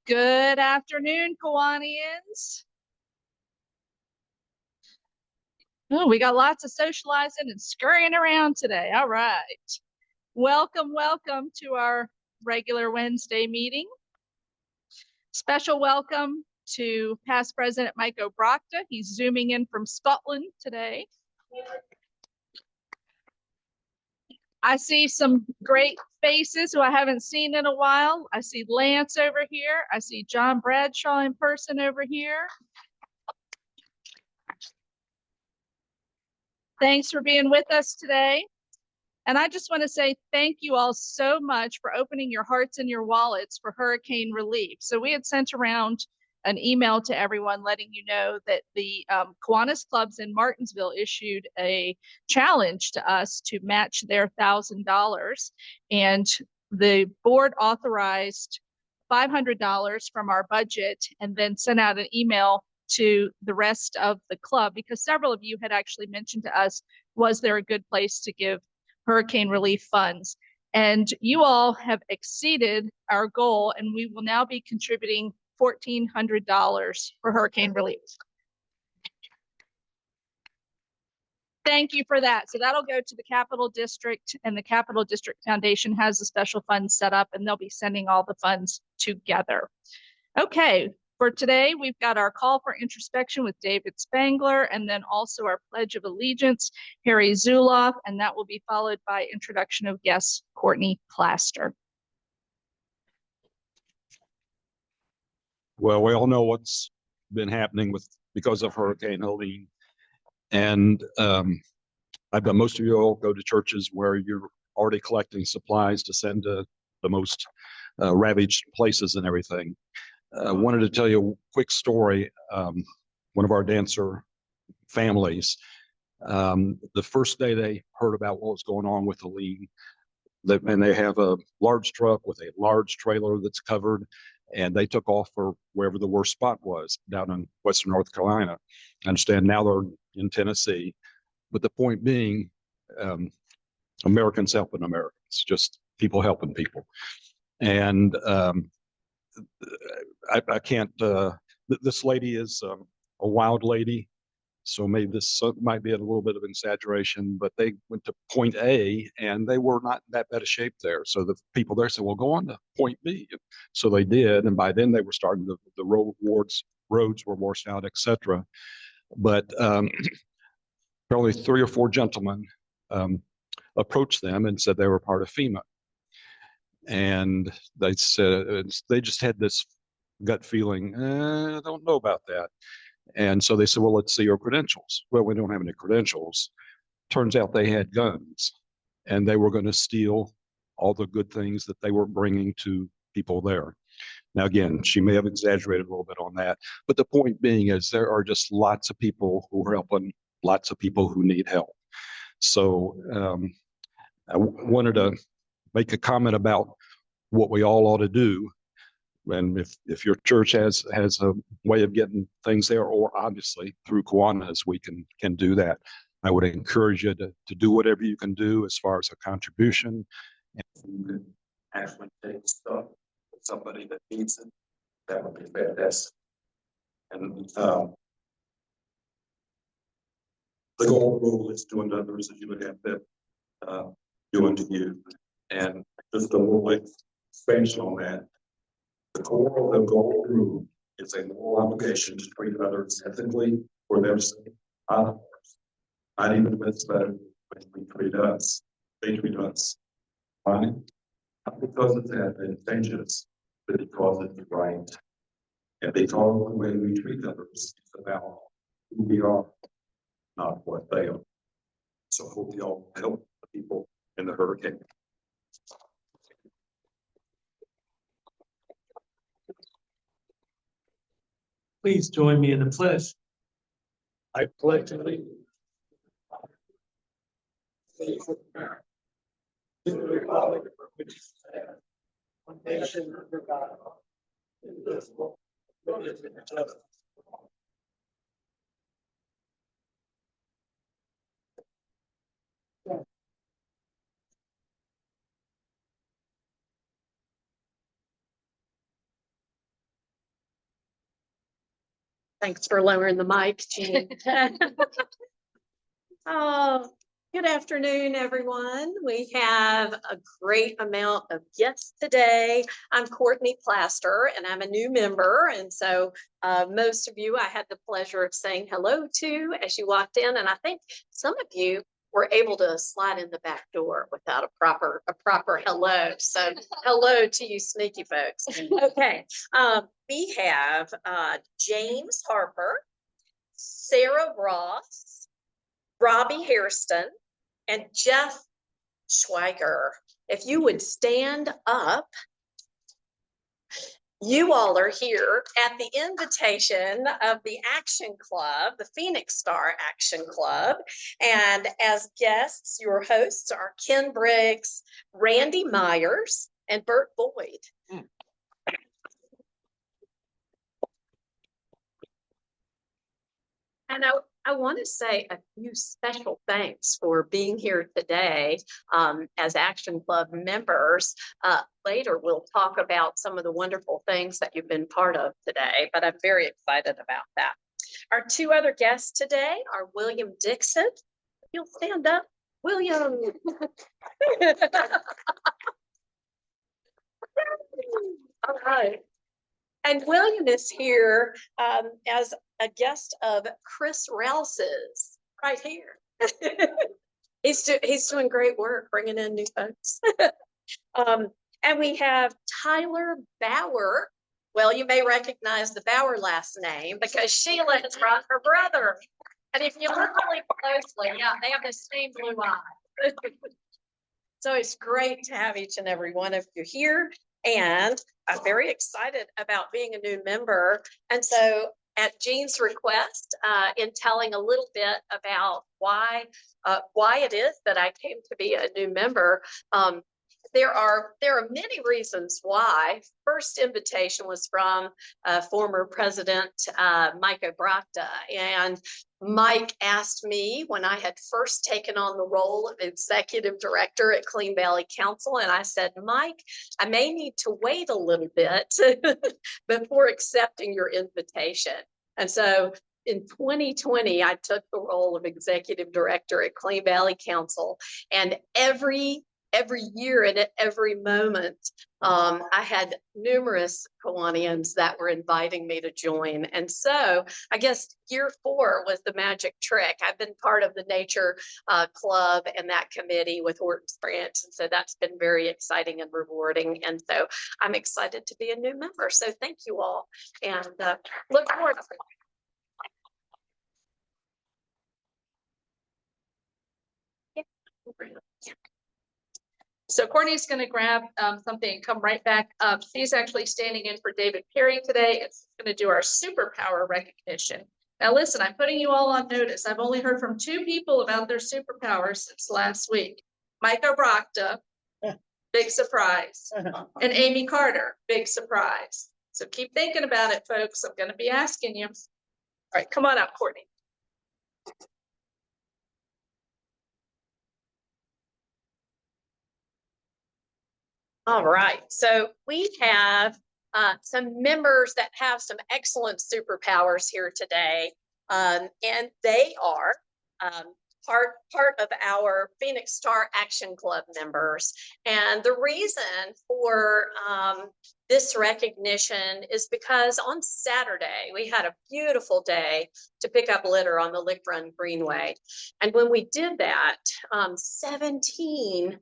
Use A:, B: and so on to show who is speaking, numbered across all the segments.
A: Good afternoon, Kiwanians. Oh, we got lots of socializing and scurrying around today. All right. Welcome to our regular Wednesday meeting. Special welcome to past President Mike O'Brocta. He's zooming in from Scotland today. I see some great faces who I haven't seen in a while. I see Lance over here. I see John Bradshaw in person over here. Thanks for being with us today. And I just want to say thank you all so much for opening your hearts and your wallets for hurricane relief. So we had sent around an email to everyone letting you know that the Kiwanis clubs in Martinsville issued a challenge to us to match their $1,000. And the board authorized $500 from our budget and then sent out an email to the rest of the club because several of you had actually mentioned to us, was there a good place to give hurricane relief funds? And you all have exceeded our goal, and we will now be contributing $1,400 for hurricane relief. Thank you for that. So that'll go to the Capital District, and the Capital District Foundation has a special fund set up, and they'll be sending all the funds together. Okay, for today, we've got our call for introspection with David Spangler, and then also our Pledge of Allegiance, Harry Zuloff, and that will be followed by introduction of guest Courtney Plaster.
B: Well, we all know what's been happening because of Hurricane Helene. And I bet most of you all go to churches where you're already collecting supplies to send to the most ravaged places and everything. I wanted to tell you a quick story. One of our dancer families, the first day they heard about what was going on with Helene, and they have a large truck with a large trailer that's covered, and they took off for wherever the worst spot was down in Western North Carolina. I understand now they're in Tennessee, but the point being, Americans helping Americans, just people helping people. And I can't, this lady is a wild lady, so maybe this might be a little bit of exaggeration, but they went to point A and they were not in that bad a shape there. So the people there said, well, go on to point B. So they did. And by then they were starting the roads were washed out, etc. But probably 3 or 4 gentlemen approached them and said they were part of FEMA. And they said, they just had this gut feeling, I don't know about that. And so they said, well, let's see your credentials. Well, we don't have any credentials. Turns out they had guns, and they were going to steal all the good things that they were bringing to people there. Now, again, she may have exaggerated a little bit on that, but the point being is there are just lots of people who are helping lots of people who need help. So I wanted to make a comment about what we all ought to do. And if your church has a way of getting things there, or obviously through Kiwanis, we can do that. I would encourage you to do whatever you can do as far as a contribution. And if you can actually take stuff to somebody that needs it, that would be fantastic. And the goal rule is doing to others as you would have them doing to you. And just a little expansion on that. The core of the goal rule is a moral obligation to treat others ethically for their sake. Not even with better when we treat us, they treat us. Why? Not because it's advantageous, but because it's right. And because the way we treat others is about who we are, not what they are. So hope you all help the people in the hurricane.
C: Please join me in the pledge. I pledge allegiance States of America, to the republic for which it stands, one nation under God, indivisible, with liberty and justice for all.
D: Thanks for lowering the mic, Jean. Oh, good afternoon, everyone. We have a great amount of guests today. I'm Courtney Plaster, and I'm a new member. And so most of you I had the pleasure of saying hello to as you walked in. And I think some of you were able to slide in the back door without a proper hello. So hello to you sneaky folks. Okay, we have James Harper, Sarah Ross, Robbie Hairston, and Jeff Schweiger. If you would stand up, you all are here at the invitation of the Action Club, the Phoenix Star Action Club. And as guests, your hosts are Ken Briggs, Randy Myers, and Bert Boyd. And I want to say a few special thanks for being here today as Action Club members. Later, we'll talk about some of the wonderful things that you've been part of today, but I'm very excited about that. Our two other guests today are William Dixon. You'll stand up, William. All right. And William is here as a guest of Chris Rouse's right here. He's doing great work bringing in new folks. And we have Tyler Bauer. Well, you may recognize the Bauer last name because Sheila has brought her brother. And if you look really closely, yeah, they have the same blue eyes. So it's great to have each and every one of you here. And I'm very excited about being a new member. And so at Jean's request, in telling a little bit about why it is that I came to be a new member, there are many reasons why. First invitation was from former President Mike Obrachta, and Mike asked me when I had first taken on the role of executive director at Clean Valley Council, and I said, Mike, I may need to wait a little bit before accepting your invitation. And so in 2020, I took the role of executive director at Clean Valley Council, and every year and at every moment, I had numerous Kiwanians that were inviting me to join. And so I guess year 4 was the magic trick. I've been part of the nature club and that committee with Horton's Branch. And so that's been very exciting and rewarding. And so I'm excited to be a new member. So thank you all, and look forward to it.
A: So Courtney's going to grab something and come right back up. She's actually standing in for David Perry today. It's going to do our superpower recognition. Now, listen, I'm putting you all on notice. I've only heard from 2 people about their superpowers since last week. Mike Obrachta, big surprise. And Amy Carter, big surprise. So keep thinking about it, folks. I'm going to be asking you. All right, come on up, Courtney.
D: All right, so we have some members that have some excellent superpowers here today, and they are part of our Phoenix Star Action Club members. And the reason for this recognition is because on Saturday, we had a beautiful day to pick up litter on the Lick Run Greenway. And when we did that, 17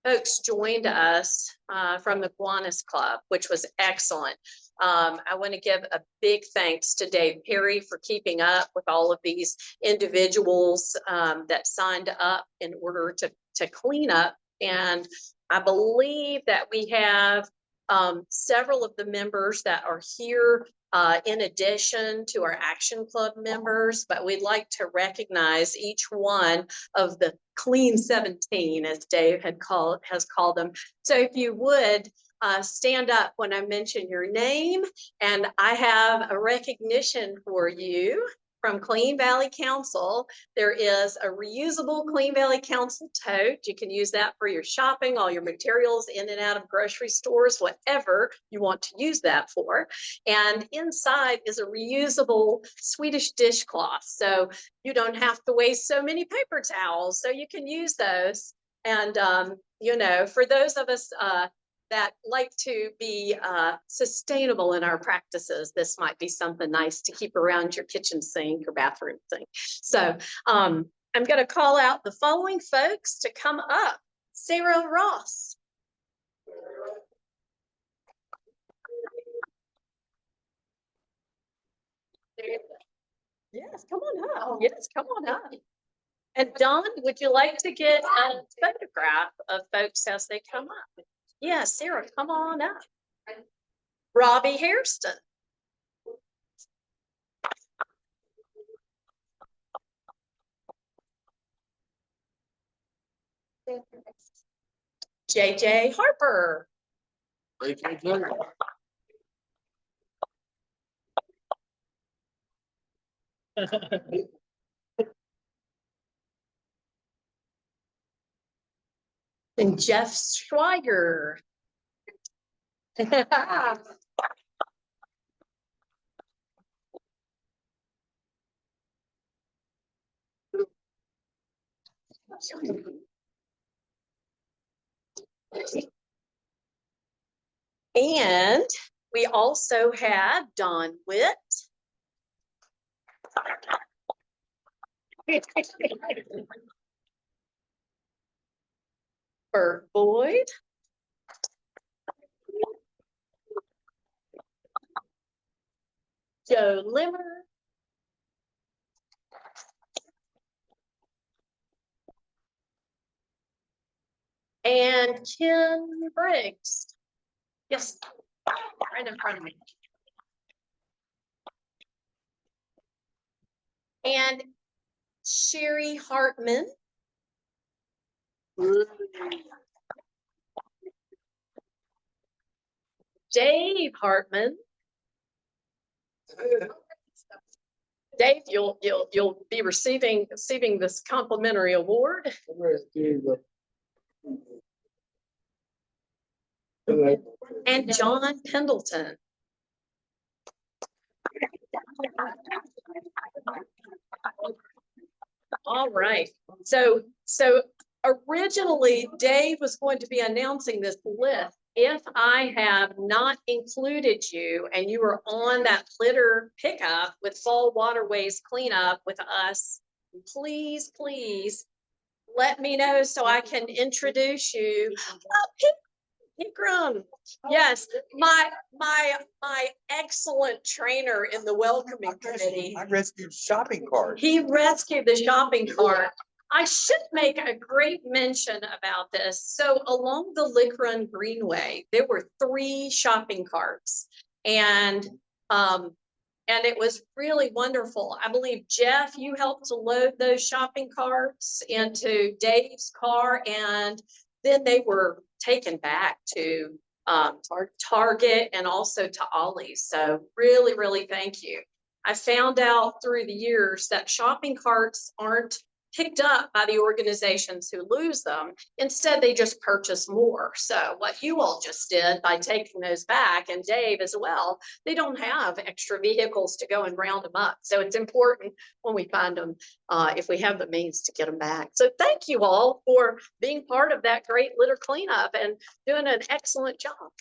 D: folks joined us from the Kiwanis Club, which was excellent. I want to give a big thanks to Dave Perry for keeping up with all of these individuals that signed up in order to clean up. And I believe that we have several of the members that are here in addition to our Action Club members, but we'd like to recognize each one of the Clean 17, as Dave has called them. So if you would stand up when I mention your name, and I have a recognition for you from Clean Valley Council. There is a reusable Clean Valley Council tote. You can use that for your shopping, all your materials in and out of grocery stores, whatever you want to use that for. And inside is a reusable Swedish dishcloth. So you don't have to waste so many paper towels. So you can use those. And, you know, for those of us that like to be sustainable in our practices, this might be something nice to keep around your kitchen sink or bathroom sink. So I'm going to call out the following folks to come up. Sarah Ross. Yes, come on up. Yes, come on up. And Don, would you like to get a photograph of folks as they come up? Yeah, Sarah, come on up. Robbie Hairston. JJ Harper. And Jeff Schweiger. And we also had Don Witt. Bert Boyd. Joe Limmer. And Ken Briggs. Yes, right in front of me. And Sherry Hartman. Dave Hartman. Dave, you'll be receiving this complimentary award. And John Pendleton. All right. So originally Dave was going to be announcing this list. If I have not included you and you are on that litter pickup with Fall Waterways cleanup with us, please let me know so I can introduce you. Oh, Hickram. Yes, my excellent trainer in the welcoming committee.
E: I rescued shopping carts.
D: He rescued the shopping cart. I should make a great mention about this. So along the Lick Run Greenway, there were 3 shopping carts, and it was really wonderful. I believe, Jeff, you helped to load those shopping carts into Dave's car, and then they were taken back to Target and also to Ollie's. So really thank you. I found out through the years that shopping carts aren't picked up by the organizations who lose them. Instead, they just purchase more. So what you all just did by taking those back, and Dave as well, they don't have extra vehicles to go and round them up. So it's important when we find them, if we have the means to get them back. So thank you all for being part of that great litter cleanup and doing an excellent job.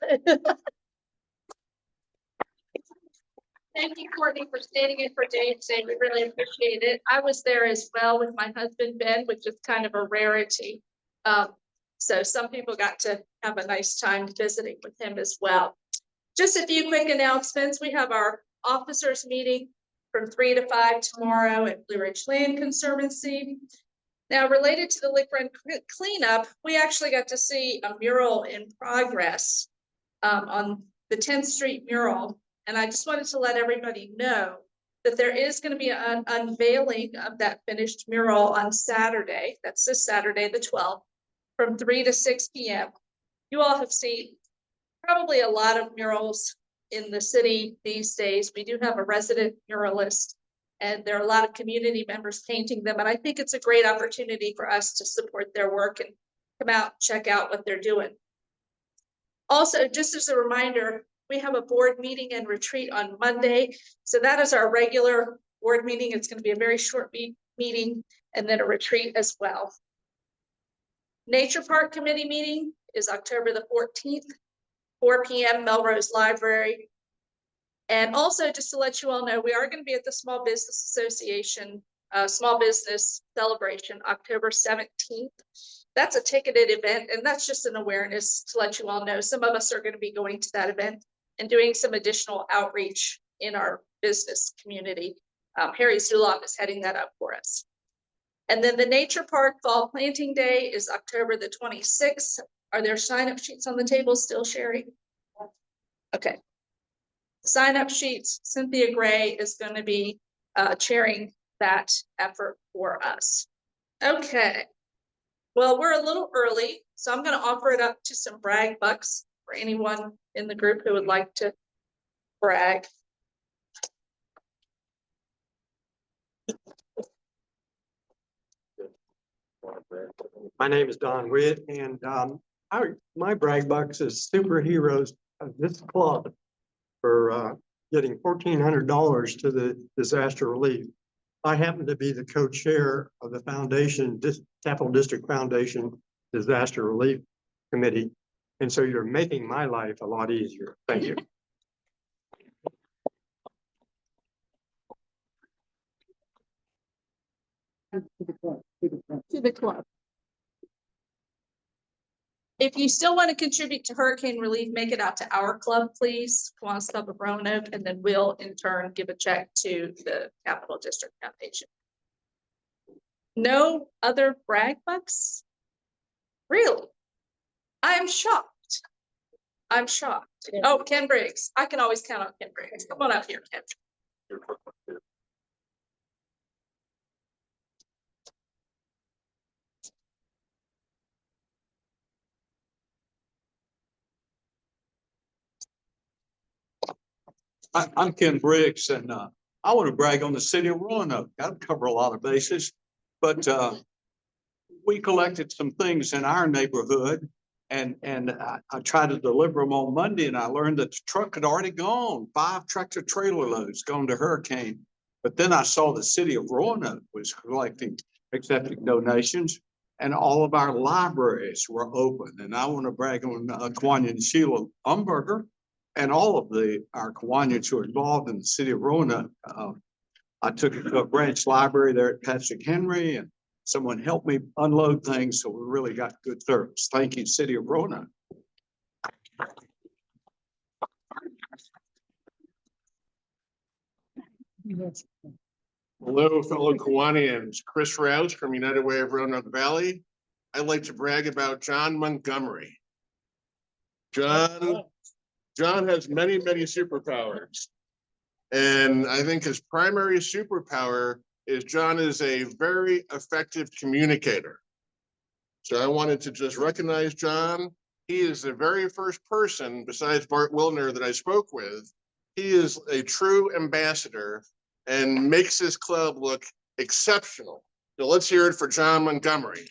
A: Thank you, Courtney, for standing in for Dave today. We really appreciate it. I was there as well with my husband, Ben, which is kind of a rarity. So some people got to have a nice time visiting with him as well. Just a few quick announcements. We have our officers meeting from 3 to 5 tomorrow at Blue Ridge Land Conservancy. Now, related to the Lick Run cleanup, we actually got to see a mural in progress on the 10th Street mural. And I just wanted to let everybody know that there is going to be an unveiling of that finished mural on Saturday. That's this Saturday, the 12th, from 3 to 6 p.m. You all have seen probably a lot of murals in the city these days. We do have a resident muralist, and there are a lot of community members painting them. And I think it's a great opportunity for us to support their work and come out, check out what they're doing. Also, just as a reminder, we have a board meeting and retreat on Monday. So that is our regular board meeting. It's going to be a very short meeting, and then a retreat as well. Nature Park Committee meeting is October the 14th, 4 p.m. Melrose Library. And also, just to let you all know, we are going to be at the Small Business Association Small Business Celebration, October 17th. That's a ticketed event, and that's just an awareness to let you all know. Some of us are going to be going to that event and doing some additional outreach in our business community. Harry Zulon is heading that up for us. And then the Nature Park Fall Planting Day is October the 26th. Are there sign-up sheets on the table still, Sherry? Okay. Sign-up sheets. Cynthia Gray is going to be chairing that effort for us. Okay. Well, we're a little early, so I'm going to offer it up to some brag bucks for anyone in the group who would like to brag.
C: My name is Don Witt, and my brag bucks is superheroes of this club for getting $1,400 to the disaster relief. I happen to be the co-chair of the foundation, Capital District Foundation Disaster Relief Committee. And so you're making my life a lot easier. Thank you.
A: To the club. If you still want to contribute to hurricane relief, make it out to our club, please. Kiwanis Club of Roanoke, and then we'll in turn give a check to the Capital District Foundation. No other brag bucks? Really? I'm shocked. I'm shocked. Oh, Ken Briggs. I can always count on Ken Briggs. Come on up here, Ken.
E: I'm Ken Briggs, and I want to brag on the city of Roanoke. I'll cover a lot of bases, but we collected some things in our neighborhood, and I tried to deliver them on Monday, and I learned that the truck had already gone, 5 tractor trailer loads gone to Hurricane. But then I saw the city of Roanoke was accepting donations, and all of our libraries were open. And I want to brag on Kiwanis and Sheila Umberger and all of our Kiwanis who are involved in the city of Roanoke. I took it to a branch library there at Patrick Henry, and someone helped me unload things, so we really got good service. Thank you, city of Roanoke.
F: Hello, fellow Kiwanians. Chris Rouse from United Way of Roanoke Valley. I'd like to brag about John Montgomery. John has many, many superpowers. And I think his primary superpower is John is a very effective communicator. So I wanted to just recognize John. He is the very first person besides Bart Wilner that I spoke with. He is a true ambassador and makes his club look exceptional. So let's hear it for John Montgomery.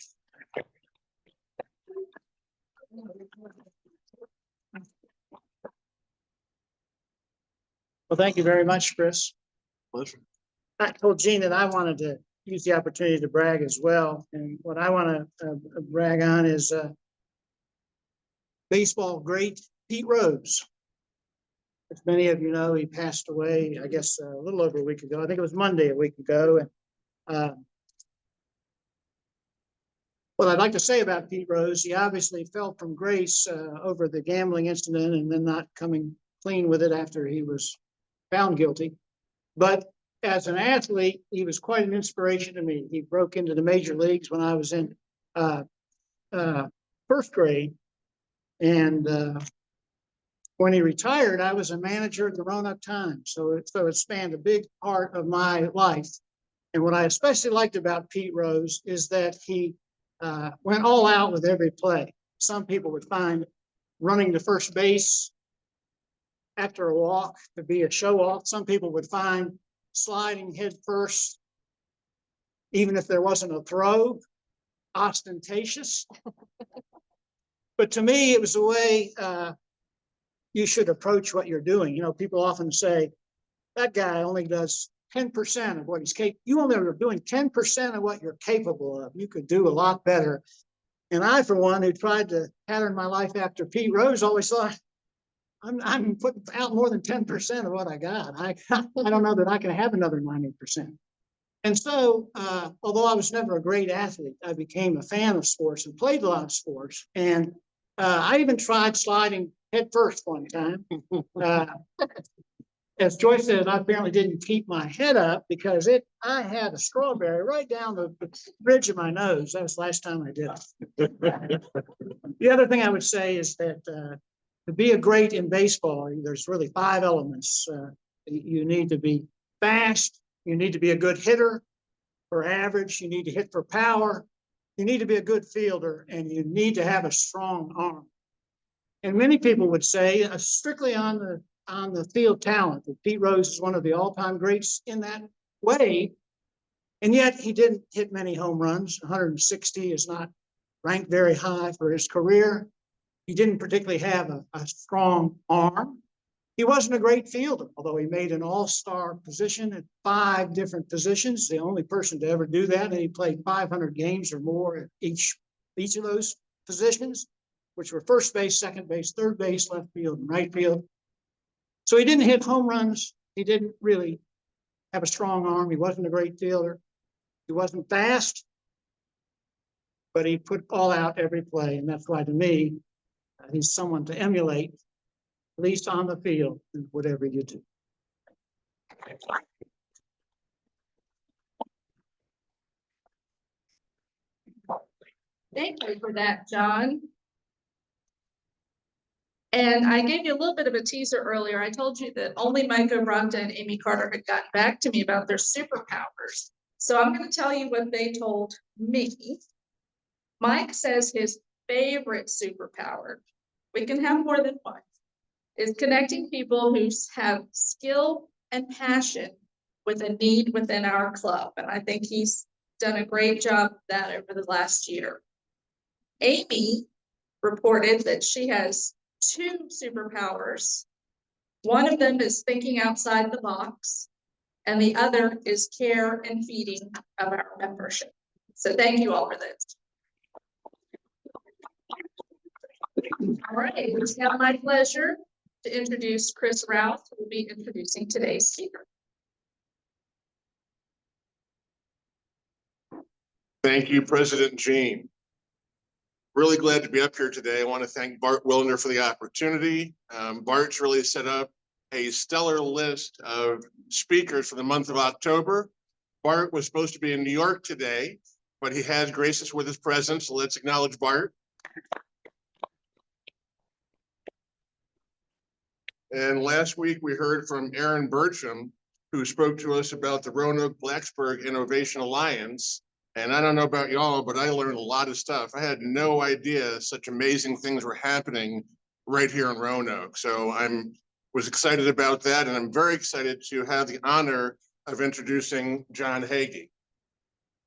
G: Well, thank you very much, Chris.
F: Pleasure.
G: I told Gene that I wanted to use the opportunity to brag as well. And what I want to brag on is baseball great Pete Rose. As many of you know, he passed away, I guess, a little over a week ago. I think it was Monday a week ago. And what I'd like to say about Pete Rose, he obviously fell from grace over the gambling incident and then not coming clean with it after he was found guilty. But as an athlete, he was quite an inspiration to me. He broke into the major leagues when I was in first grade. And When he retired, I was a manager at the Roanoke Times, so it spanned a big part of my life. And what I especially liked about Pete Rose is that he went all out with every play. Some people would find running to first base after a walk to be a show off. Some people would find sliding head first, even if there wasn't a throw, ostentatious. But to me, it was the way you should approach what you're doing. You know, people often say, that guy only does 10% of what he's capable. You only are doing 10% of what you're capable of. You could do a lot better. And I, for one, who tried to pattern my life after Pete Rose, always thought, I'm putting out more than 10% of what I got. I don't know that I can have another 90%. And so, although I was never a great athlete, I became a fan of sports and played a lot of sports. And I even tried sliding head first one time. As Joyce said, I apparently didn't keep my head up because I had a strawberry right down the bridge of my nose. That was the last time I did it. The other thing I would say is that to be a great in baseball, there's really 5 elements. You need to be fast. You need to be a good hitter for average. You need to hit for power. You need to be a good fielder, and you need to have a strong arm. And many people would say, strictly on the field talent, that Pete Rose is one of the all-time greats in that way. And yet he didn't hit many home runs. 160 is not ranked very high for his career. He didn't particularly have a strong arm. He wasn't a great fielder, although he made an all-star position at 5 different positions, the only person to ever do that. And he played 500 games or more at each of those positions, which were first base, second base, third base, left field, and right field. So he didn't hit home runs. He didn't really have a strong arm. He wasn't a great fielder. He wasn't fast, but he put all out every play. And that's why, to me, he's someone to emulate, at least on the field, in whatever you do.
A: Thank you for that, John. And I gave you a little bit of a teaser earlier. I told you that only Micah Brogdon and Amy Carter had gotten back to me about their superpowers. So I'm going to tell you what they told me. Mike says his favorite superpower, we can have more than one, is connecting people who have skill and passion with a need within our club. And I think he's done a great job of that over the last year. Amy reported that she has 2 superpowers. One of them is thinking outside the box, and the other is care and feeding of our membership. So thank you all for this. All right, it's now my pleasure to introduce Chris Routh, who will be introducing today's speaker.
F: Thank you, President Jean. Really glad to be up here today. I want to thank Bart Willner for the opportunity. Bart's really set up a stellar list of speakers for the month of October. Bart was supposed to be in New York today, but he has graced us with his presence, so let's acknowledge Bart. And last week we heard from Aaron Burcham, who spoke to us about the Roanoke-Blacksburg Innovation Alliance. And I don't know about y'all, but I learned a lot of stuff. I had no idea such amazing things were happening right here in Roanoke. So was excited about that, and I'm very excited to have the honor of introducing John Hagee.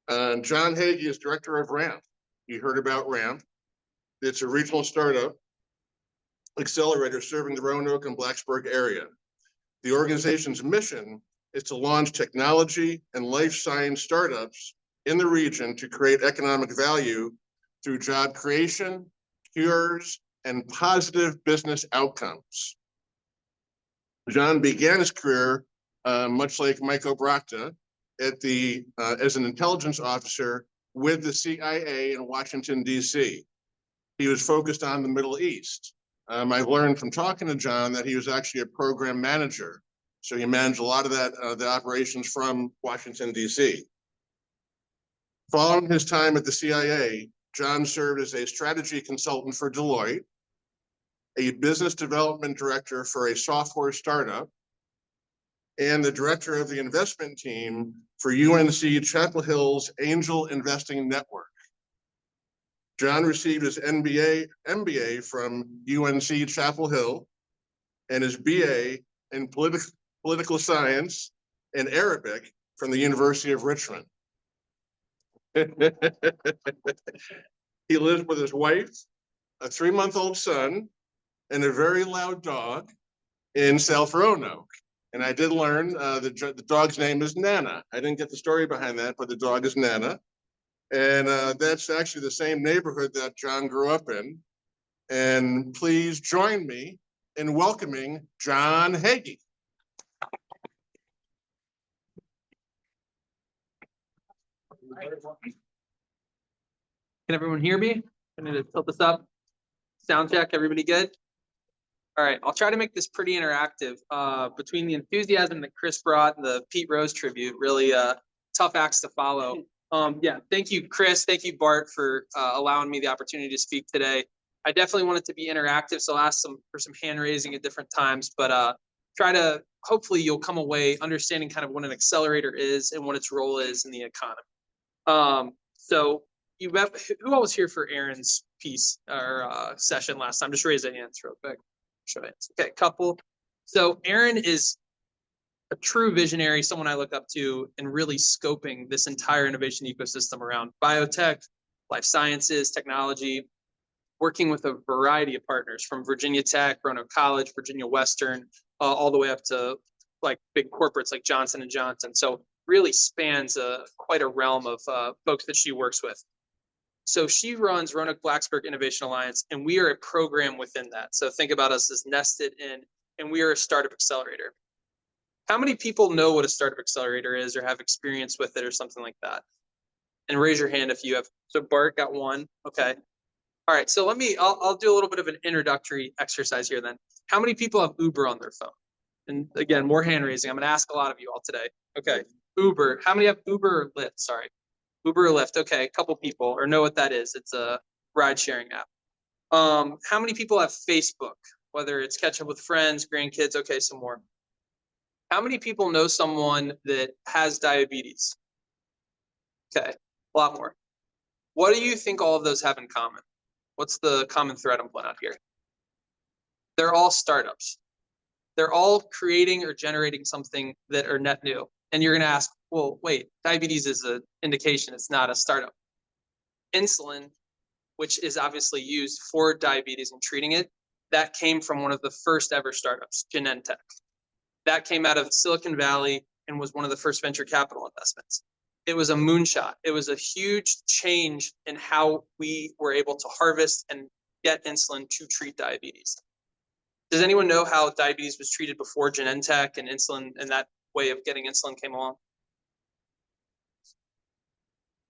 F: John Hagee is director of RAMP. You heard about RAMP. It's a regional startup accelerator serving the Roanoke and Blacksburg area. The organization's mission is to launch technology and life science startups in the region to create economic value through job creation, cures, and positive business outcomes. John began his career, much like Mike Obrachta, as an intelligence officer with the CIA in Washington, D.C. He was focused on the Middle East. I've learned from talking to John that he was actually a program manager. So he managed a lot of the operations from Washington, D.C. Following his time at the CIA, John served as a strategy consultant for Deloitte. a business development director for a software startup, and the director of the investment team for UNC Chapel Hill's Angel Investing Network. John received his MBA from UNC Chapel Hill and his BA in political science and Arabic from the University of Richmond. He lives with his wife, a 3-month-old son, and a very loud dog in South Roanoke. And I did learn the dog's name is Nana. I didn't get the story behind that, but the dog is Nana. And that's actually the same neighborhood that John grew up in. And please join me in welcoming John Hagee.
H: Can everyone hear me? I need to tilt this up. Sound check, everybody good? All right, I'll try to make this pretty interactive. Between the enthusiasm that Chris brought and the Pete Rose tribute, really tough acts to follow. Yeah, thank you, Chris. Thank you, Bart, for allowing me the opportunity to speak today. I definitely want it to be interactive, so I'll ask for some hand raising at different times, but hopefully you'll come away understanding kind of what an accelerator is and what its role is in the economy. So who all was here for Aaron's piece or session last time? Just raise your hands real quick. Show hands. Okay, couple. So Aaron is a true visionary, someone I look up to in really scoping this entire innovation ecosystem around biotech, life sciences, technology, working with a variety of partners from Virginia Tech, Roanoke College, Virginia Western, all the way up to like big corporates like Johnson & Johnson. So really spans quite a realm of folks that she works with. So she runs Roanoke Blacksburg Innovation Alliance, and we are a program within that. So think about us as nested in, and we are a startup accelerator. How many people know what a startup accelerator is or have experience with it or something like that? And raise your hand if you have. So Bart got one. Okay. All right. So I'll do a little bit of an introductory exercise here then. How many people have Uber on their phone? And again, more hand raising. I'm going to ask a lot of you all today. Okay. Uber. How many have Uber or Lyft? Sorry. Uber or Lyft. Okay. A couple people or know what that is. It's a ride sharing app. How many people have Facebook? Whether it's catch up with friends, grandkids. Okay. Some more. How many people know someone that has diabetes? Okay. A lot more. What do you think all of those have in common? What's the common thread I'm pulling out here? They're all startups. They're all creating or generating something that are net new. And you're going to ask, well, wait, diabetes is an indication. It's not a startup. Insulin, which is obviously used for diabetes and treating it, that came from one of the first ever startups, Genentech. That came out of Silicon Valley and was one of the first venture capital investments. It was a moonshot. It was a huge change in how we were able to harvest and get insulin to treat diabetes. Does anyone know how diabetes was treated before Genentech and insulin and that way of getting insulin came along?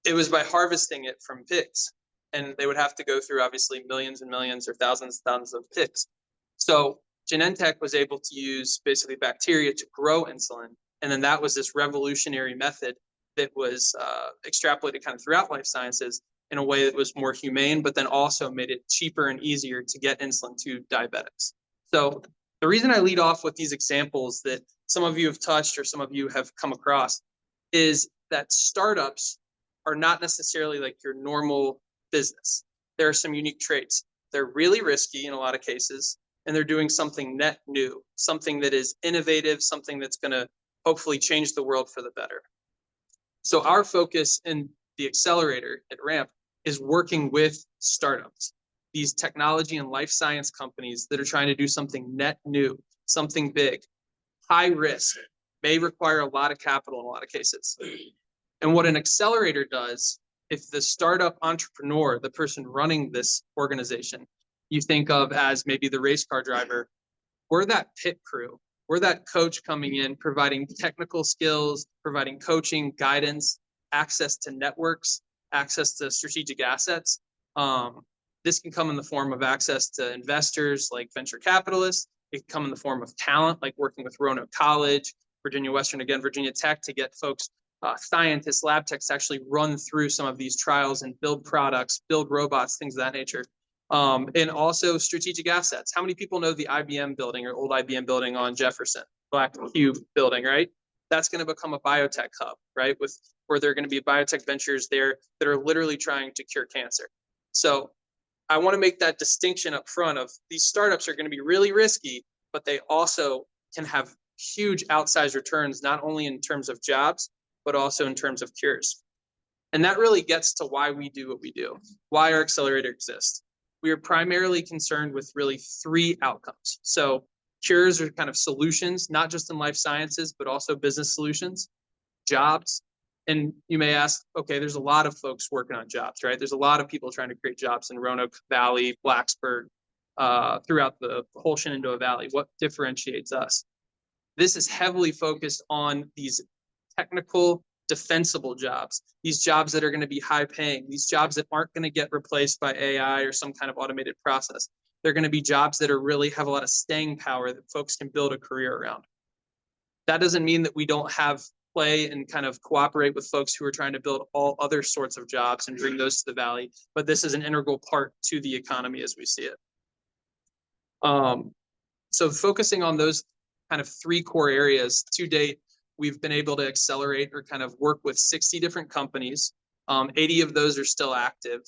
H: It was by harvesting it from pigs. And they would have to go through obviously millions and millions or thousands and thousands of pigs. So Genentech was able to use basically bacteria to grow insulin. And then that was this revolutionary method that was extrapolated kind of throughout life sciences in a way that was more humane, but then also made it cheaper and easier to get insulin to diabetics. So the reason I lead off with these examples that some of you have touched or some of you have come across is that startups are not necessarily like your normal business. There are some unique traits. They're really risky in a lot of cases, and they're doing something net new, something that is innovative, something that's going to hopefully change the world for the better. So our focus in the accelerator at RAMP is working with startups, these technology and life science companies that are trying to do something net new, something big, high risk, may require a lot of capital in a lot of cases. And what an accelerator does, if the startup entrepreneur, the person running this organization, you think of as maybe the race car driver, we're that pit crew. We're that coach coming in, providing technical skills, providing coaching, guidance, access to networks, access to strategic assets. This can come in the form of access to investors like venture capitalists. It can come in the form of talent, like working with Roanoke College, Virginia Western, again, Virginia Tech, to get folks, scientists, lab techs, to actually run through some of these trials and build products, build robots, things of that nature. And also strategic assets. How many people know the IBM building or old IBM building on Jefferson, Black Cube building, right? That's going to become a biotech hub, right? Where there are going to be biotech ventures there that are literally trying to cure cancer. So I want to make that distinction up front of these startups are going to be really risky, but they also can have huge outsized returns, not only in terms of jobs, but also in terms of cures. And that really gets to why we do what we do, why our accelerator exists. We are primarily concerned with really 3 outcomes. So cures are kind of solutions, not just in life sciences, but also business solutions, jobs. And you may ask, okay, there's a lot of folks working on jobs, right? There's a lot of people trying to create jobs in Roanoke Valley, Blacksburg, throughout the whole Shenandoah Valley. What differentiates us? This is heavily focused on these technical, defensible jobs, these jobs that are going to be high paying, these jobs that aren't going to get replaced by AI or some kind of automated process. They're going to be jobs that are really have a lot of staying power that folks can build a career around. That doesn't mean that we don't have play and kind of cooperate with folks who are trying to build all other sorts of jobs and bring those to the Valley, but this is an integral part to the economy as we see it. So focusing on those kind of 3 core areas to date, we've been able to accelerate or kind of work with 60 different companies. 80 of those are still active.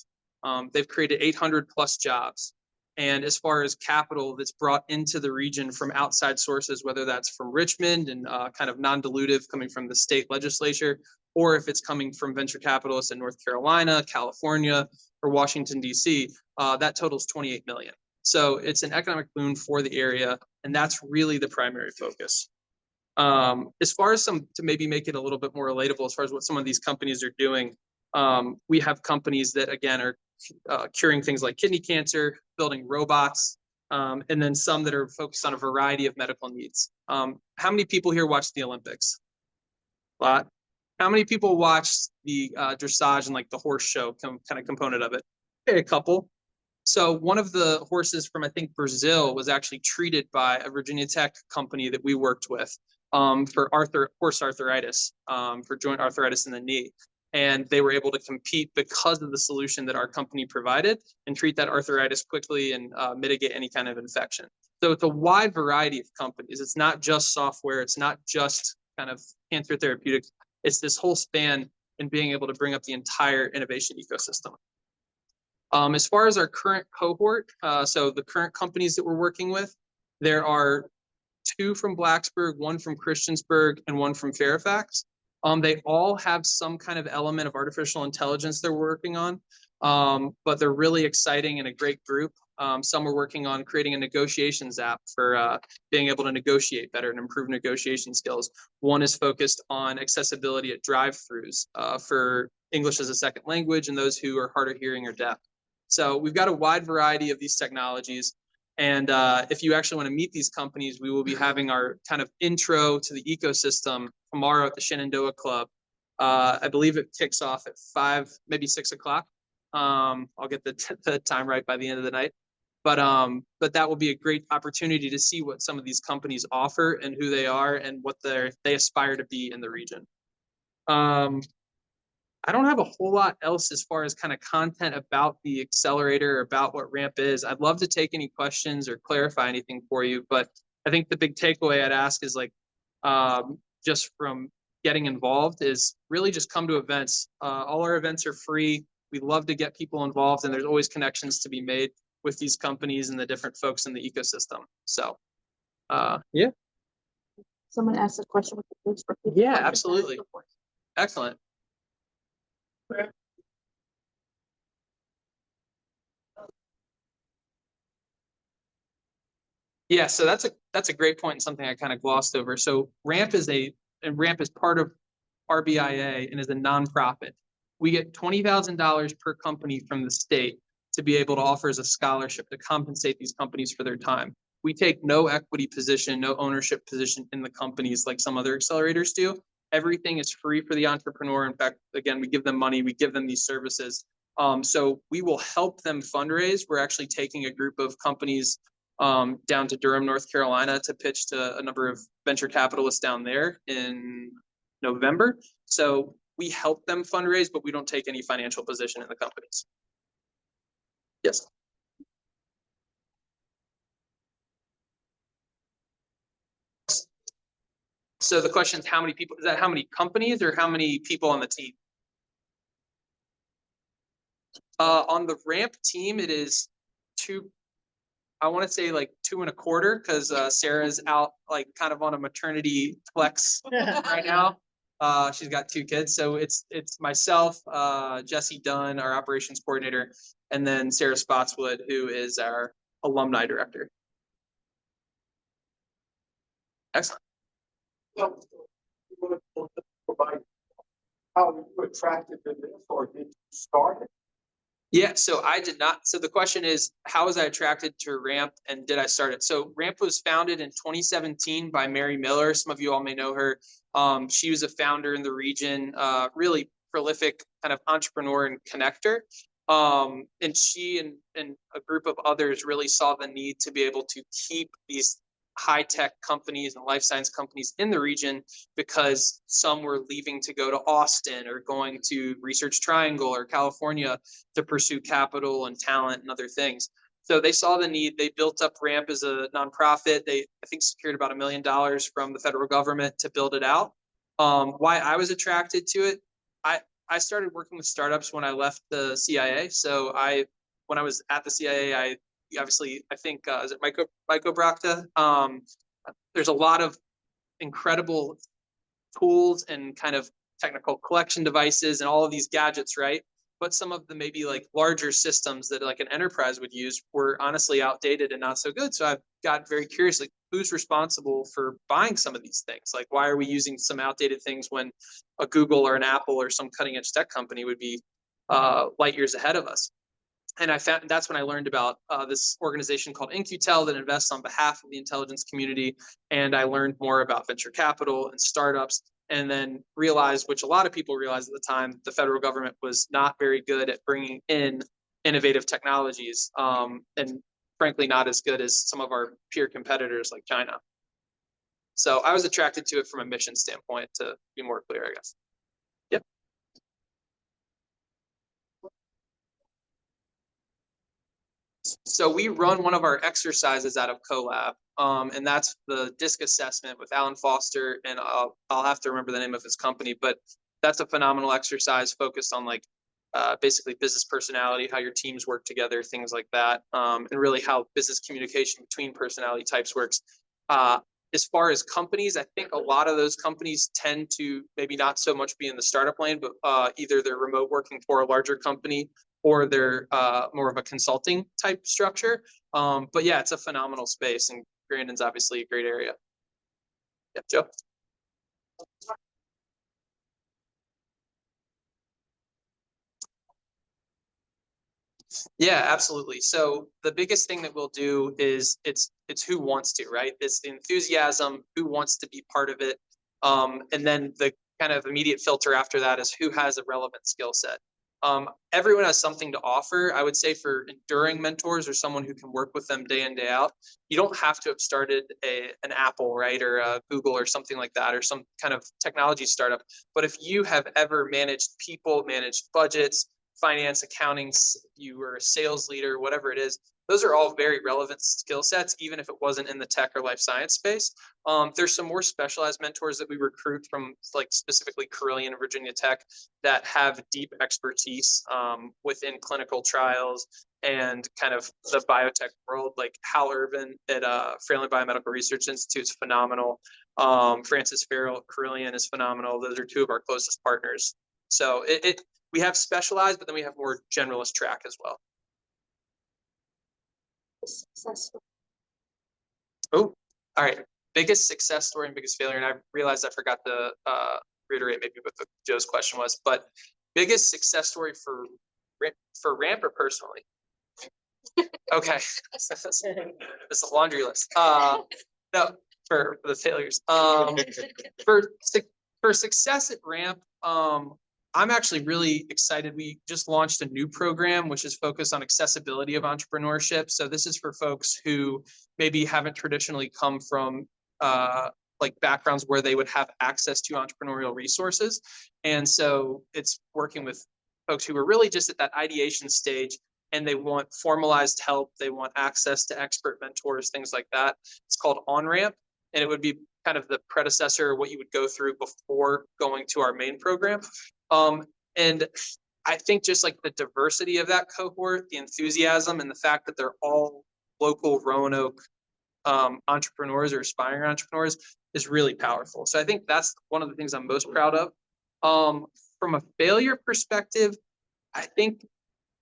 H: They've created 800 plus jobs. And as far as capital that's brought into the region from outside sources, whether that's from Richmond and kind of non-dilutive coming from the state legislature, or if it's coming from venture capitalists in North Carolina, California, or Washington, D.C., that totals 28 million. So it's an economic boon for the area, and that's really the primary focus. As far as to maybe make it a little bit more relatable, as far as what some of these companies are doing, we have companies that, again, are curing things like kidney cancer, building robots, and then some that are focused on a variety of medical needs. How many people here watch the Olympics? A lot. How many people watch the dressage and like the horse show kind of component of it? Okay, a couple. So one of the horses from, I think, Brazil was actually treated by a Virginia Tech company that we worked with for horse arthritis, for joint arthritis in the knee. And they were able to compete because of the solution that our company provided and treat that arthritis quickly and mitigate any kind of infection. So it's a wide variety of companies. It's not just software. It's not just kind of cancer therapeutics. It's this whole span in being able to bring up the entire innovation ecosystem. As far as our current cohort, so the current companies that we're working with, there are 2 from Blacksburg, 1 from Christiansburg, and 1 from Fairfax. They all have some kind of element of artificial intelligence they're working on, but they're really exciting and a great group. Some are working on creating a negotiations app for being able to negotiate better and improve negotiation skills. One is focused on accessibility at drive-throughs for English as a second language and those who are hard of hearing or deaf. So we've got a wide variety of these technologies. And if you actually want to meet these companies, we will be having our kind of intro to the ecosystem tomorrow at the Shenandoah Club. I believe it kicks off at 5, maybe 6 o'clock. I'll get the time right by the end of the night. But that will be a great opportunity to see what some of these companies offer and who they are and what they aspire to be in the region. I don't have a whole lot else as far as kind of content about the accelerator, about what RAMP is. I'd love to take any questions or clarify anything for you, but I think the big takeaway I'd ask is like, just from getting involved is really just come to events. All our events are free. We love to get people involved, and there's always connections to be made with these companies and the different folks in the ecosystem. So, yeah.
A: Someone asked a question.
H: Yeah, absolutely. Excellent. Yeah, so that's a great point and something I kind of glossed over. So RAMP is part of RBIA and is a nonprofit. We get $20,000 per company from the state to be able to offer as a scholarship to compensate these companies for their time. We take no equity position, no ownership position in the companies like some other accelerators do. Everything is free for the entrepreneur. In fact, again, we give them money, we give them these services. So we will help them fundraise. We're actually taking a group of companies down to Durham, North Carolina to pitch to a number of venture capitalists down there in November. So we help them fundraise, but we don't take any financial position in the companies. Yes. So the question is, how many people, is that how many companies or how many people on the team? On the ramp team, it is two, I want to say like 2.25, because Sarah's out like kind of on a maternity flex right now. She's got 2 kids, so it's myself, Jesse Dunn, our operations coordinator, and then Sarah Spotswood, who is our alumni director. Excellent.
E: How were you attracted to this, or did you start it?
H: Yeah, so I did not. So the question is, how was I attracted to Ramp and did I start it? So Ramp was founded in 2017 by Mary Miller. Some of you all may know her. She was a founder in the region, really prolific kind of entrepreneur and connector. And she and a group of others really saw the need to be able to keep these high-tech companies and life science companies in the region, because some were leaving to go to Austin or going to Research Triangle or California to pursue capital and talent and other things. So they saw the need. They built up Ramp as a nonprofit. They, I think, secured about $1 million from the federal government to build it out. Why I was attracted to it, I started working with startups when I left the CIA. So when I was at the CIA, I think, is it Mycobracta? There's a lot of incredible tools and kind of technical collection devices and all of these gadgets, right? But some of the maybe like larger systems that like an enterprise would use were honestly outdated and not so good. So I've got very curious, like, who's responsible for buying some of these things? Like, why are we using some outdated things when a Google or an Apple or some cutting edge tech company would be light years ahead of us? And I found that's when I learned about this organization called InQtel that invests on behalf of the intelligence community. And I learned more about venture capital and startups, and then realized, which a lot of people realized at the time, the federal government was not very good at bringing in innovative technologies, and frankly, not as good as some of our peer competitors like China. So I was attracted to it from a mission standpoint, to be more clear, I guess. Yep. So we run one of our exercises out of CoLab, and that's the DISC assessment with Alan Foster, and I'll have to remember the name of his company, but that's a phenomenal exercise focused on like basically business personality, how your teams work together, things like that, and really how business communication between personality types works. As far as companies, I think a lot of those companies tend to maybe not so much be in the startup lane, but either they're remote working for a larger company, or they're more of a consulting type structure. But yeah, it's a phenomenal space, and Grandin's obviously a great area. Yeah, Joe. Yeah, absolutely. So the biggest thing that we'll do is it's who wants to, right? It's the enthusiasm, who wants to be part of it. And then the kind of immediate filter after that is who has a relevant skill set. Everyone has something to offer. I would say for enduring mentors or someone who can work with them day in, day out, you don't have to have started an Apple, right? Or a Google or something like that, or some kind of technology startup. But if you have ever managed people, managed budgets, finance, accounting, you were a sales leader, whatever it is, those are all very relevant skill sets, even if it wasn't in the tech or life science space. There's some more specialized mentors that we recruit from, like specifically Carillion and Virginia Tech, that have deep expertise within clinical trials and kind of the biotech world. Like Hal Irvin at Fralin Biomedical Research Institute is phenomenal. Francis Farrell at Carillion is phenomenal. Those are two of our closest partners. So we have specialized, but then we have more generalist track as well. Oh, all right. Biggest success story and biggest failure. And I realized I forgot to reiterate maybe what Joe's question was, but biggest success story for Ramp or personally? Okay. This is a laundry list. No, for the failures. For success at Ramp, I'm actually really excited. We just launched a new program, which is focused on accessibility of entrepreneurship. So this is for folks who maybe haven't traditionally come from like backgrounds where they would have access to entrepreneurial resources. And so it's working with folks who are really just at that ideation stage, and they want formalized help. They want access to expert mentors, things like that. It's called On-Ramp. And it would be kind of the predecessor, what you would go through before going to our main program. And I think just like the diversity of that cohort, the enthusiasm, and the fact that they're all local Roanoke entrepreneurs or aspiring entrepreneurs is really powerful. So I think that's one of the things I'm most proud of. From a failure perspective, I think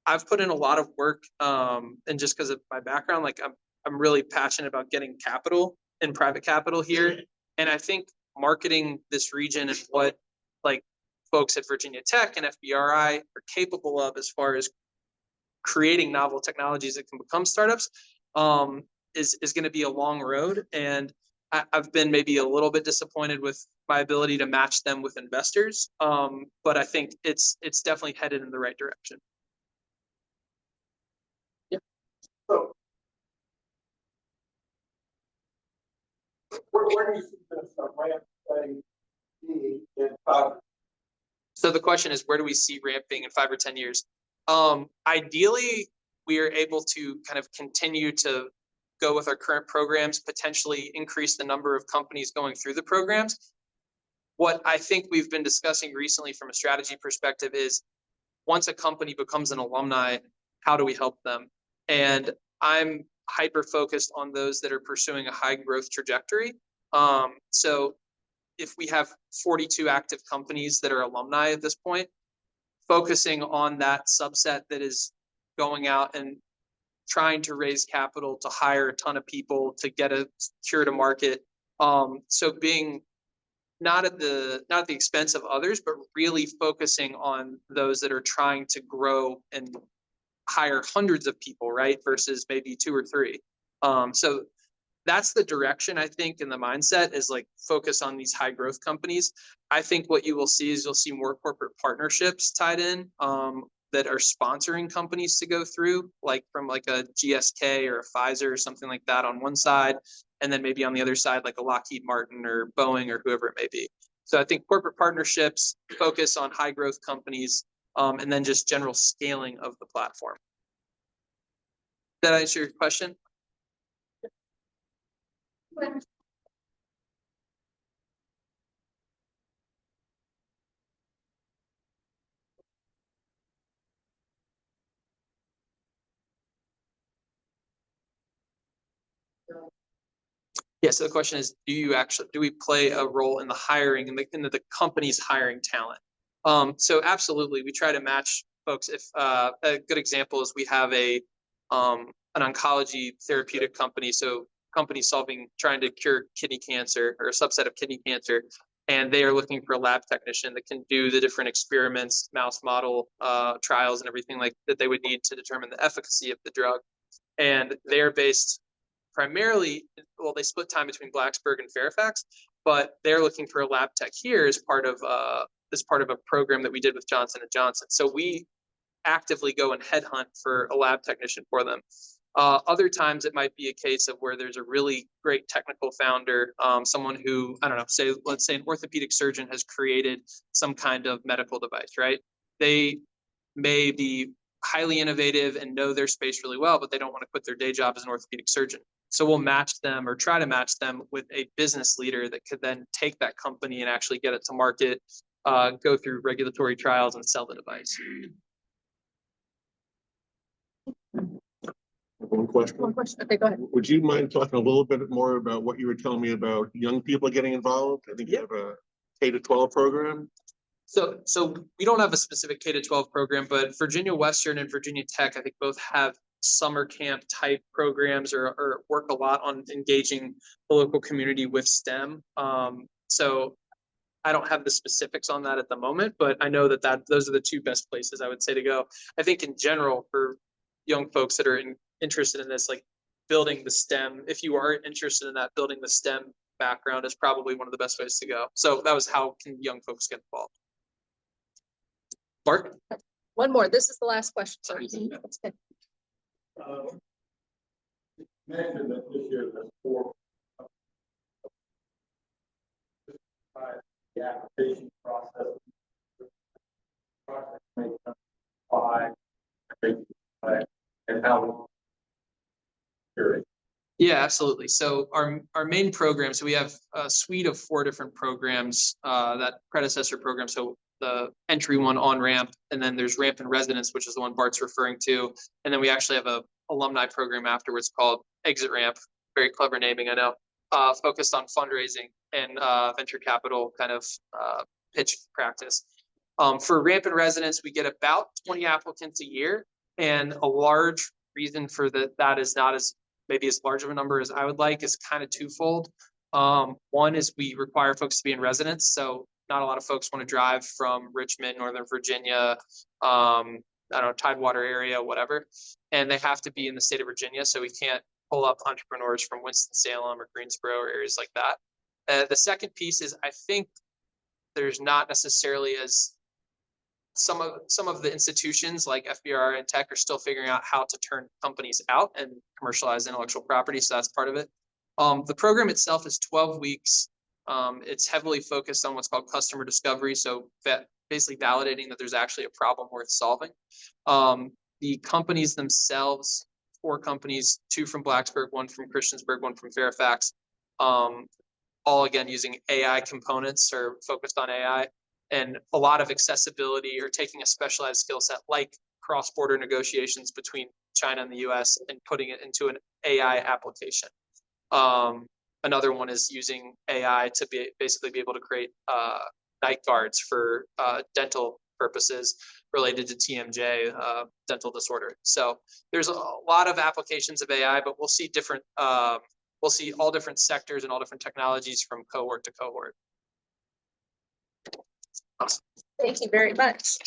H: I've put in a lot of work, and just because of my background, like I'm really passionate about getting capital and private capital here. And I think marketing this region and what like folks at Virginia Tech and FBRI are capable of as far as creating novel technologies that can become startups, is going to be a long road. And I've been maybe a little bit disappointed with my ability to match them with investors. But I think it's definitely headed in the right direction.
E: So where do you see this ramp study in 5?
H: So the question is, where do we see ramping in 5 or 10 years? Ideally, we are able to kind of continue to go with our current programs, potentially increase the number of companies going through the programs. What I think we've been discussing recently from a strategy perspective is, once a company becomes an alumni, how do we help them? And I'm hyper focused on those that are pursuing a high growth trajectory. So if we have 42 active companies that are alumni at this point, focusing on that subset that is going out and trying to raise capital to hire a ton of people to get a cure to market. So being not at the expense of others, but really focusing on those that are trying to grow and hire hundreds of people, right? Versus maybe 2 or 3. So that's the direction, I think, in the mindset is like focus on these high growth companies. I think what you will see is you'll see more corporate partnerships tied in, that are sponsoring companies to go through, like from like a GSK or a Pfizer or something like that on one side, and then maybe on the other side, like a Lockheed Martin or Boeing or whoever it may be. So I think corporate partnerships, focus on high growth companies, and then just general scaling of the platform. Did that answer your question? Yeah, so the question is, do we play a role in the hiring and in the company's hiring talent? So absolutely, we try to match folks. If a good example is we have an oncology therapeutic company, so company trying to cure kidney cancer or a subset of kidney cancer, and they are looking for a lab technician that can do the different experiments, mouse model trials, and everything like that they would need to determine the efficacy of the drug. And they are based primarily, well, they split time between Blacksburg and Fairfax, but they're looking for a lab tech here as part of a program that we did with Johnson & Johnson. So we actively go and headhunt for a lab technician for them. Other times it might be a case of where there's a really great technical founder, someone who, I don't know, let's say an orthopedic surgeon has created some kind of medical device, right? They may be highly innovative and know their space really well, but they don't want to quit their day job as an orthopedic surgeon. So we'll match them or try to match them with a business leader that could then take that company and actually get it to market, go through regulatory trials and sell the device.
F: One question.
D: Okay, go ahead.
F: Would you mind talking a little bit more about what you were telling me about young people getting involved? I think you have a K-12 program.
H: So we don't have a specific K-12 program, but Virginia Western and Virginia Tech, I think both have summer camp type programs or work a lot on engaging the local community with STEM. So I don't have the specifics on that at the moment, but I know that those are the 2 best places I would say to go. I think in general for young folks that are interested in this, like building the STEM, if you are interested in that, building the STEM background is probably one of the best ways to go. So that was how can young folks get involved. Mark?
D: One more. This is the last question. Sorry.
E: Mentioned that this year there's 4. The application process. And how.
H: Yeah, absolutely. So our main program, so we have a suite of 4 different programs, that predecessor program. So the entry one, on ramp, and then there's ramp and residence, which is the one Bart's referring to. And then we actually have a alumni program afterwards called Exit Ramp. Very clever naming, I know, focused on fundraising and venture capital kind of pitch practice. For ramp and residence, we get about 20 applicants a year, and a large reason for that is not as maybe as large of a number as I would like is kind of twofold. One is we require folks to be in residence. So not a lot of folks want to drive from Richmond, Northern Virginia, I don't know, Tidewater area, whatever. And they have to be in the state of Virginia. So we can't pull up entrepreneurs from Winston-Salem or Greensboro or areas like that. The second piece is I think there's not necessarily as some of the institutions like FBR and tech are still figuring out how to turn companies out and commercialize intellectual property. So that's part of it. The program itself is 12 weeks. It's heavily focused on what's called customer discovery. So basically validating that there's actually a problem worth solving. The companies themselves, 4 companies, 2 from Blacksburg, 1 from Christiansburg, 1 from Fairfax, all again using AI components or focused on AI. And a lot of accessibility or taking a specialized skill set like cross-border negotiations between China and the US and putting it into an AI application. Another one is using AI to basically be able to create night guards for dental purposes related to TMJ, dental disorder. So there's a lot of applications of AI, but we'll see we'll see all different sectors and all different technologies from cohort to cohort. Awesome.
D: Thank you very much.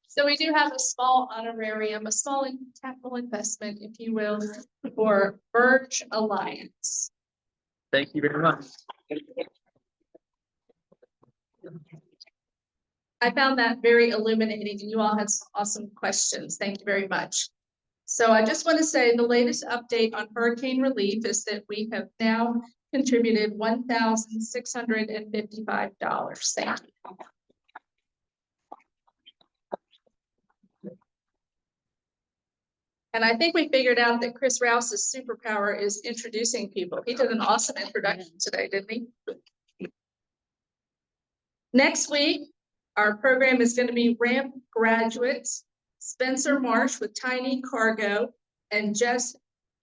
A: So we do have a small honorarium, a small capital investment, if you will, for Birch Alliance.
H: Thank you very much.
A: I found that very illuminating, and you all had some awesome questions. Thank you very much. So I just want to say the latest update on hurricane relief is that we have now contributed $1,655. Thank you. And I think we figured out that Chris Rouse's superpower is introducing people. He did an awesome introduction today, didn't he? Next week, our program is going to be ramp graduates, Spencer Marsh with Tiny Cargo, and Jess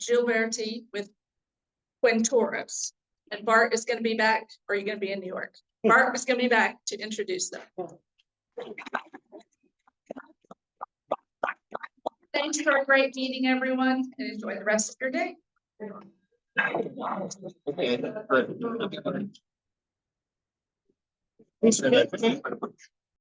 A: Gilberti with Quintoros. And Bart is going to be back, or are you going to be in New York? Bart is going to be back to introduce them. Thanks for a great meeting, everyone, and enjoy the rest of your day.
F: Okay.